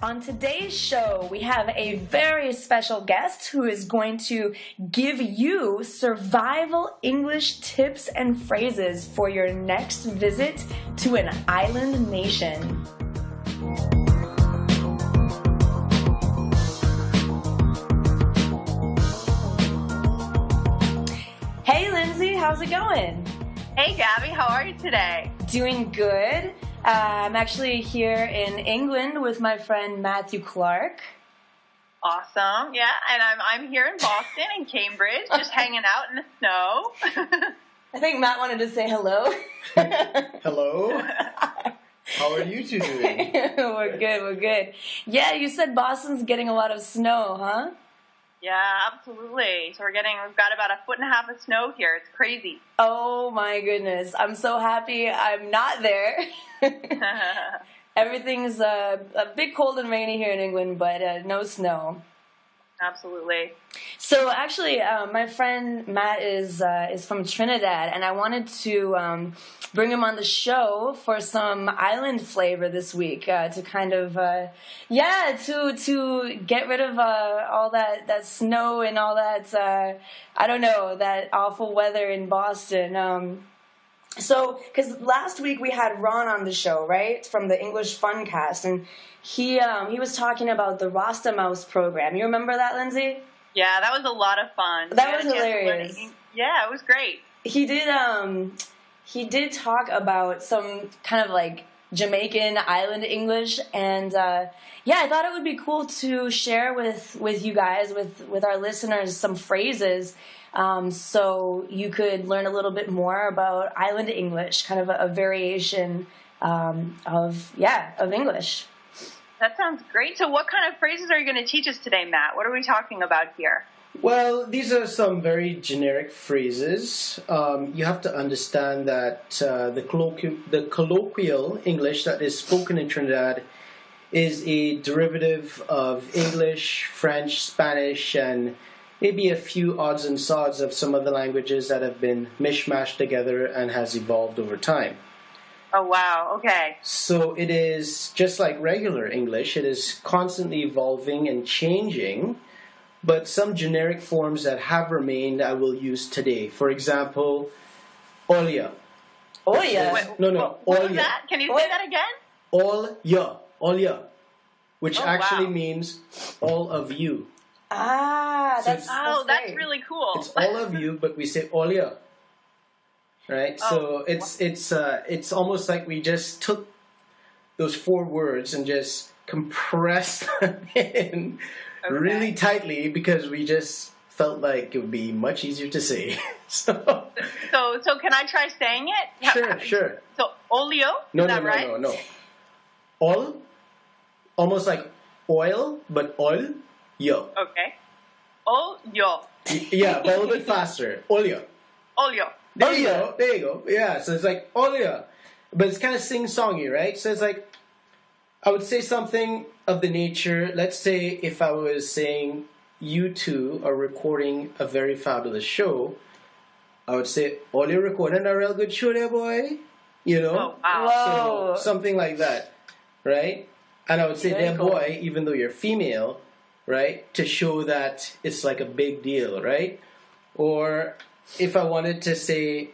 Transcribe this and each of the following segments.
On today's show, we have a very special guest who is going to give you survival English tips and phrases for your next visit to an island nation. Hey, Lindsay, how's it going? Hey, Gabby, how are you today? Doing good. I'm actually here in England with my friend Matthew Clark. Awesome, yeah, and I'm here in Boston and Cambridge, just hanging out in the snow. I think Matt wanted to say hello. Hello. How are you two doing? We're good. Yeah, you said Boston's getting a lot of snow, huh? Yeah, absolutely. So we've got about 1.5 feet of snow here. It's crazy. Oh my goodness. I'm so happy I'm not there. Everything's a bit cold and rainy here in England, but no snow. Absolutely. So actually, my friend Matt is from Trinidad, and I wanted to bring him on the show for some island flavor this week to kind of to get rid of all that snow and all that I don't know, that awful weather in Boston. So, because last week we had Ron on the show, right, from the English Funcast, and he was talking about the Rasta Mouse program. You remember that, Lindsay? Yeah, that was a lot of fun. That was hilarious. Yeah, it was great. He did talk about some kind of like Jamaican island English, and I thought it would be cool to share with you guys, with our listeners, some phrases. So you could learn a little bit more about island English, kind of a variation of English. That sounds great. So what kind of phrases are you going to teach us today, Matt? What are we talking about here? Well, these are some very generic phrases. You have to understand that the colloquial English that is spoken in Trinidad is a derivative of English, French, Spanish, and maybe a few odds and sods of some other languages that have been mishmashed together and has evolved over time. Oh, wow. Okay. So it is just like regular English. It is constantly evolving and changing, but some generic forms that have remained I will use today. For example, olya. Olya? No, what olya. was that? Can you say that again? Olya, which actually wow. means all of you. Ah, So that's really cool. It's all of you, but we say olya. Right, so it's almost like we just took those 4 words and just compressed them in really tightly because we just felt like it would be much easier to say. So can I try saying it? Sure. So olio, is that right? No. Ol, almost like oil, but oil, yo. Okay. Olio. Yeah, but a little bit faster. Olio. There you go. Yeah, so it's like, olya. But it's kind of sing-songy, right? So it's like, I would say something of the nature, let's say if I was saying you two are recording a very fabulous show, I would say, olya recording a real good show there, boy. You know? Oh, wow. So something like that, right? And I would say, there, boy, even though you're female, right? To show that it's like a big deal, right? Or if I wanted to say,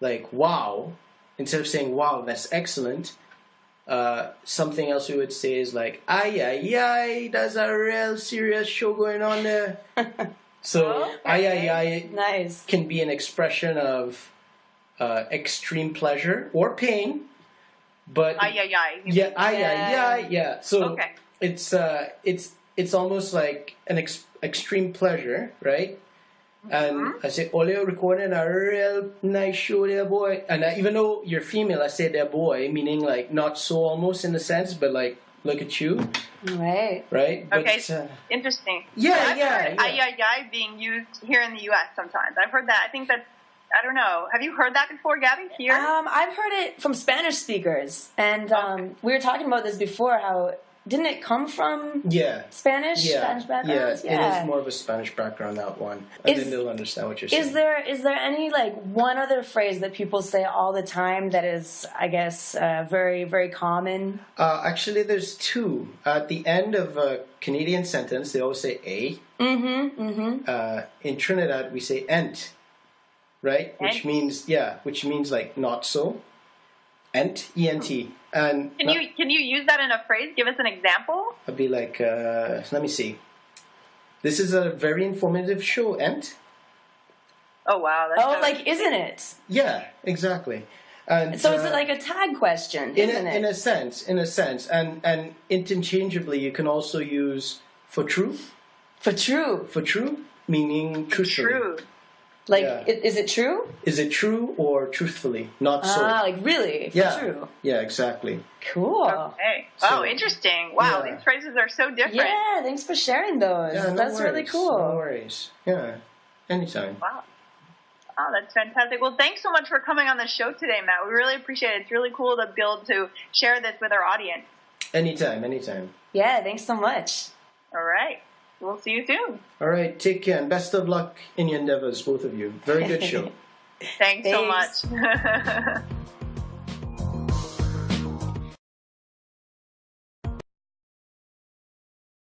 like, wow, instead of saying, wow, that's excellent, something else we would say is like, ay, that's a real serious show going on there. So, ay, nice. can be an expression of extreme pleasure or pain, but yeah. So it's almost like an extreme pleasure, right? And I say, olya recording a real nice show there, boy. And even though you're female, I say there, boy, meaning like not so almost in a sense, but like, look at you. Right. Right? Okay, but, interesting. Yeah, I've heard ay being used here in the U.S. sometimes. I've heard that. I think that, I don't know. Have you heard that before, Gabby, here? I've heard it from Spanish speakers. And we were talking about this before, how didn't it come from Spanish? Yeah. Spanish backgrounds? Yeah, it is more of a Spanish background, that one. And then they'll understand what you're saying. Is there any, like, one other phrase that people say all the time that is, I guess, very, very common? Actually, there's two. At the end of a Canadian sentence, they always say a. In Trinidad, we say ent, right? Which means like not so. Ent, E-N-T. And can you use that in a phrase? Give us an example. I'd be like, let me see. This is a very informative show, Ent. Oh wow! Like, isn't it? Yeah, exactly. And so is it like a tag question? Isn't it? In a sense, and interchangeably, you can also use for true. For true. For true, meaning truthfully. True. Like, is it true? Is it true or truthfully? Not so. Like really? For true. Yeah, exactly. Cool. Okay. Oh, interesting. Wow, these phrases are so different. Yeah, thanks for sharing those. Yeah, That's really cool. No worries. Yeah, anytime. Wow. Oh, that's fantastic. Well, thanks so much for coming on the show today, Matt. We really appreciate it. It's really cool to be able to share this with our audience. Anytime. Yeah, thanks so much. All right. We'll see you soon. All right, take care, and best of luck in your endeavors, both of you. Very good show. Thanks so much.